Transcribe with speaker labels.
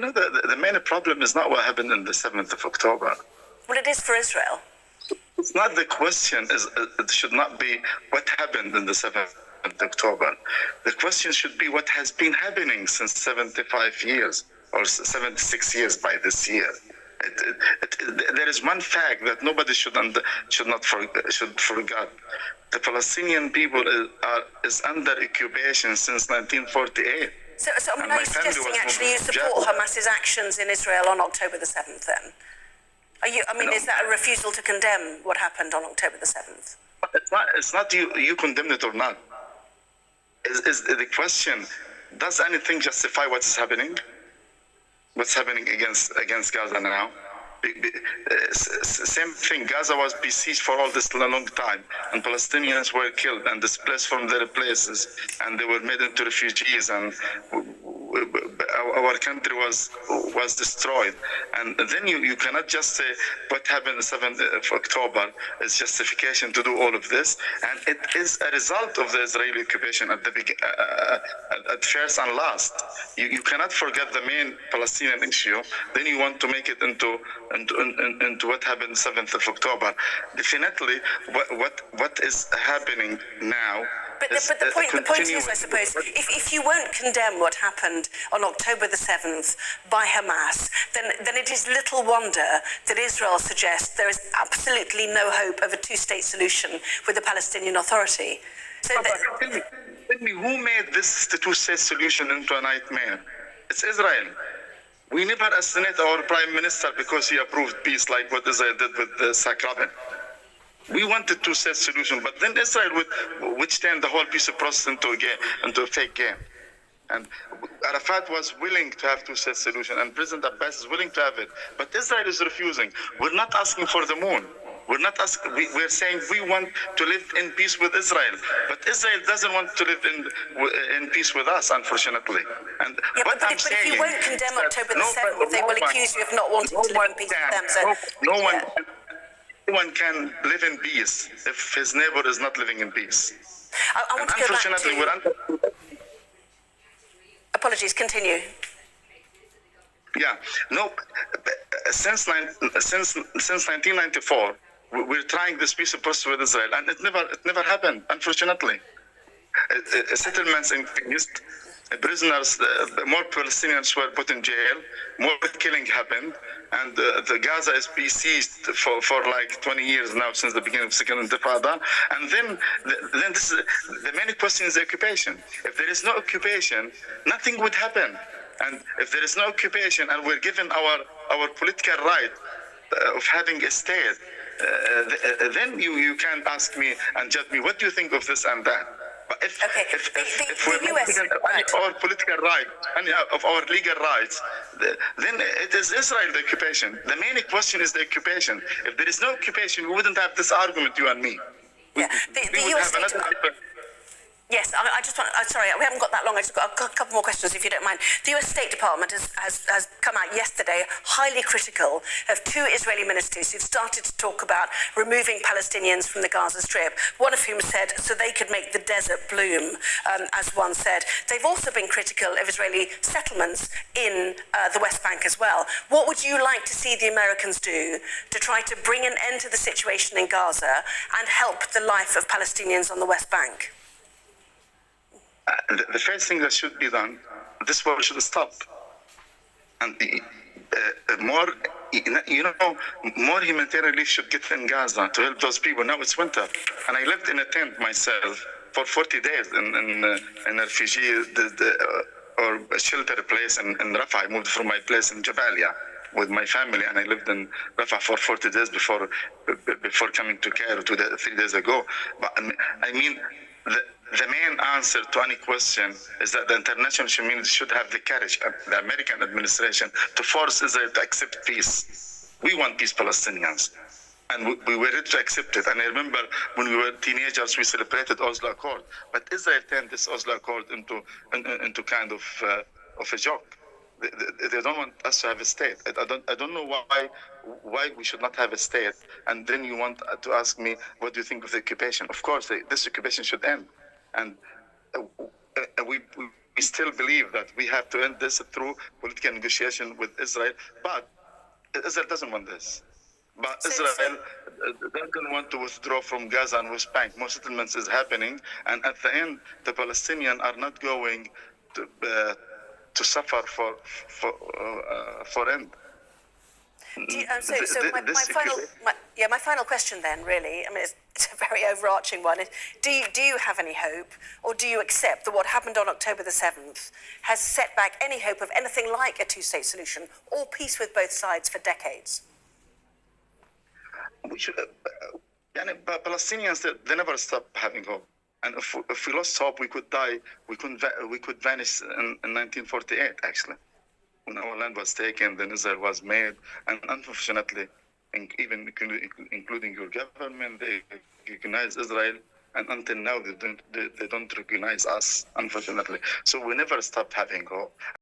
Speaker 1: The main problem is not what happened on the 7th of October.
Speaker 2: Well, it is for Israel.
Speaker 1: It's not the question. It should not be what happened on the 7th of October. The question should be what has been happening since 75 years or 76 years by this year. There is one fact that nobody should forget. The Palestinian people is under occupation since 1948.
Speaker 2: So are you suggesting actually you support Hamas's actions in Israel on October the 7th then? Is that a refusal to condemn what happened on October the 7th?
Speaker 1: It's not you condemn it or not. Is the question, does anything justify what's happening? What's happening against Gaza now? Same thing, Gaza was besieged for all this long time, and Palestinians were killed and displaced from their places, and they were made into refugees, and our country was destroyed. And then you cannot just say what happened the 7th of October is justification to do all of this, and it is a result of the Israeli occupation at first and last. You cannot forget the main Palestinian issue, then you want to make it into what happened 7th of October. Definitely, what is happening now.
Speaker 2: But the point is, I suppose, if you won't condemn what happened on October the 7th by Hamas, then it is little wonder that Israel suggests there is absolutely no hope of a two-state solution with the Palestinian Authority. So
Speaker 1: tell me, who made this two-state solution into a nightmare? It's Israel. We never assassinate our prime minister because he approved peace like what Israel did with Sakrabin. We wanted two-state solution, but then Israel would turn the whole peace process into a fake game. And Arafat was willing to have two-state solution, and President Abbas is willing to have it, but Israel is refusing. We're not asking for the moon. We're not asking. We're saying we want to live in peace with Israel, but Israel doesn't want to live in peace with us, unfortunately. And
Speaker 2: but if you won't condemn October the 7th, they will accuse you of not wanting to live in peace with them. So
Speaker 1: no one can live in peace if his neighbor is not living in peace.
Speaker 2: I want to go back to... Apologies, continue.
Speaker 1: Yeah, no, since 1994, we're trying this peace process with Israel, and it never happened, unfortunately. Settlements increased, prisoners, more Palestinians were put in jail, more killing happened, and the Gaza is besieged for like 20 years now since the beginning of the Second Intifada. And then this is, the main question is the occupation. If there is no occupation, nothing would happen. And if there is no occupation and we're given our political right of having a state, then you can ask me and judge me, what do you think of this and that? But if we're not given our political right, any of our legal rights, then it is Israel the occupation. The main question is the occupation. If there is no occupation, we wouldn't have this argument, you and me.
Speaker 2: Yeah, Yes, I just want. Sorry, we haven't got that long. I just got a couple more questions, if you don't mind. The U.S. State Department has come out yesterday, highly critical of two Israeli ministers who've started to talk about removing Palestinians from the Gaza Strip. One of whom said, so they could make the desert bloom, as one said. They've also been critical of Israeli settlements in the West Bank as well. What would you like to see the Americans do to try to bring an end to the situation in Gaza and help the life of Palestinians on the West Bank?
Speaker 1: The first thing that should be done, this war should stop. And more humanitarian relief should get in Gaza to help those people. Now it's winter, and I lived in a tent myself for 40 days in a refugee or a shelter place in Rafah. I moved from my place in Jabalia with my family, and I lived in Rafah for 40 days before coming to Cairo 3 days ago. But I mean, the main answer to any question is that the international community should have the courage, the American administration, to force Israel to accept peace. We want peace, Palestinians, and we were ready to accept it. And I remember when we were teenagers, we celebrated Oslo Accord, but Israel turned this Oslo Accord into kind of a joke. They don't want us to have a state. I don't know why we should not have a state. And then you want to ask me, what do you think of the occupation? Of course, this occupation should end. And we we still believe that we have to end this through political negotiation with Israel, but Israel doesn't want this. But Israel doesn't want to withdraw from Gaza and West Bank. More settlements is happening, and at the end, the Palestinians are not going to suffer for end.
Speaker 2: My final question then, really, I mean, it's a very overarching one. Do you have any hope, or do you accept that what happened on October the 7th has set back any hope of anything like a two-state solution or peace with both sides for decades?
Speaker 1: We should, Palestinians, they never stop having hope. And if we lost hope, we could die. We could vanish in 1948, actually, when our land was taken, then Israel was made, and unfortunately, even including your government, they recognize Israel, and until now they don't recognize us, unfortunately. So we never stop having hope.